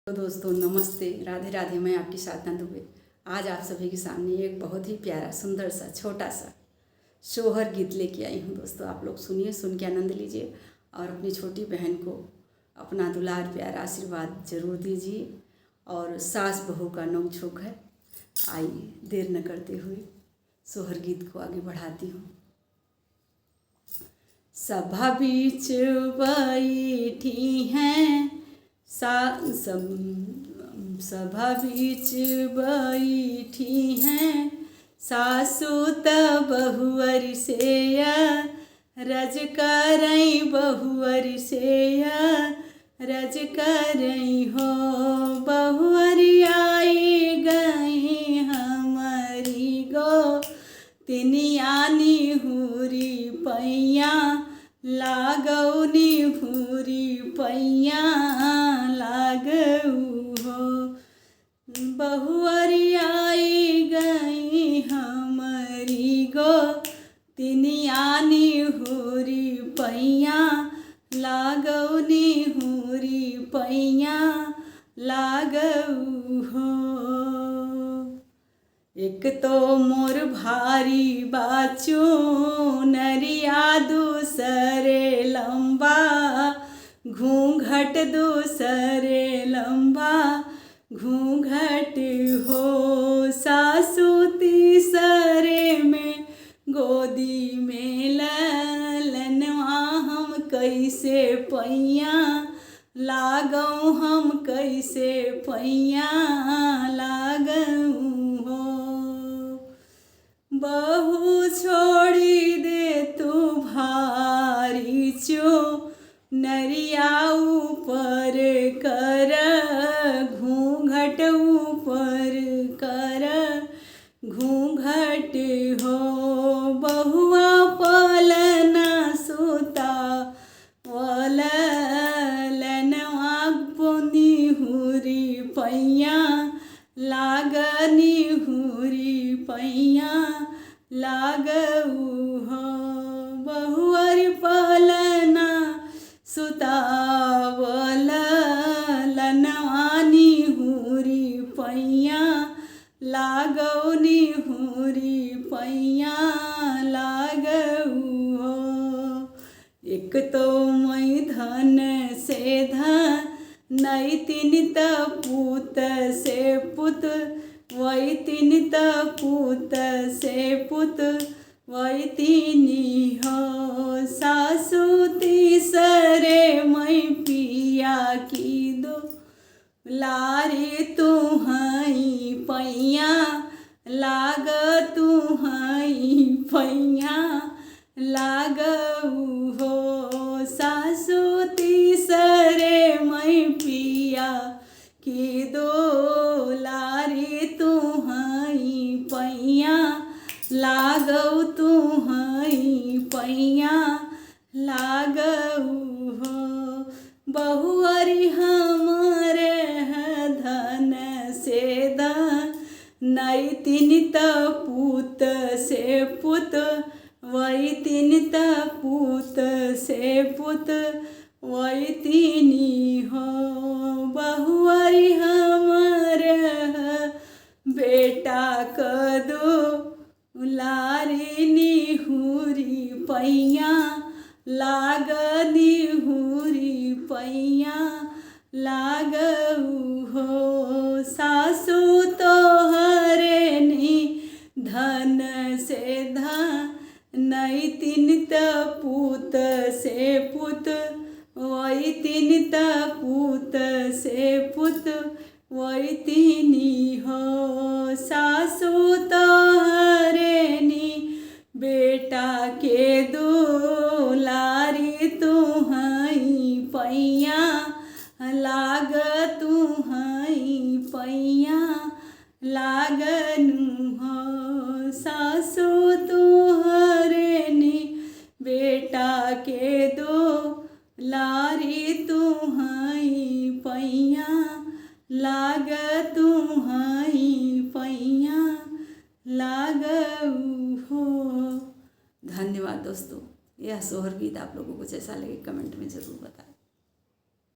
तो दोस्तों नमस्ते, राधे राधे। मैं आपकी साधना दुबे आज आप सभी के सामने एक बहुत ही प्यारा सुंदर सा छोटा सा सोहर गीत लेके आई हूँ। दोस्तों आप लोग सुनिए, सुन के आनंद लीजिए और अपनी छोटी बहन को अपना दुलार प्यार आशीर्वाद जरूर दीजिए। और सास बहू का नोक-झोंक है। आइए देर न करते हुए सोहर गीत को आगे बढ़ाती हूँ। सभा बीच बैठी हैं सभा बीच बैठी हैं सासु त बहुअर से रज करई बहुअर से रज करई हो। बहुअर आई गई हमारी गो तिनियानी हुरी पैया लागौनी हुरी पैया लागऊ हो। बहुअर आई गई हमारी गो तिनियानी हुरी पैया लागौनी हुरी पैया लागऊ हो। एक तो मोर भारी बाचू नरिया दूसरे लंबा घूंघट दूसरे लंबा घूंघट हो। सासू तीसरे में गोदी में ललनवा हम कैसे पैया लागऊ हम कैसे पैया लागऊ हो। बहू छोड़ी दे तू भारी चो नरिया ऊपर कर घूंघट ऊपर कर घूंघट हो। बहुआ पलना सुता वलनवा बुनी हुरी पैया लागनी हुरी पैया लागऊ हो। बहुअर पलना सुतावल लनवानी हुरी पैया लागौनी हुरी पैया लागऊ हो। एक तो मैं धन से धन नई तीन पूत से पुत वही तीन पूत से पुत वही तीनी हो। सासू तीसरे मैं पिया की दो लारी तुहई पैया लाग तुहई पैया लागऊ हो। सासू तीसरे मैं पिया की दो लारी तुहई पैया लागऊ तुहई पैया लागऊ हो। बहुअर हमरे धन से धन नई तीन पूत से पुत वही तीन पूत से पुत वही तीनी हो। बहुअर हमरे बेटा कदो लारी हुरी पैया लागनी हुरी पैया लागऊ हो। सासू तो हरे धन से धन नई तीन पूत से पुत वही तीन पूत से पुत वही तीनी हो। सासू तो बेटा के दो लारी तुहई पैया लाग तुहई पैया लागनु हो। सासू तुहरे बेटा के दो लारी तुहई पैया लाग तुहई पैया लागऊ हो। धन्यवाद दोस्तों। यह सोहर गीत आप लोगों को कैसा लगे कमेंट में ज़रूर बताएं।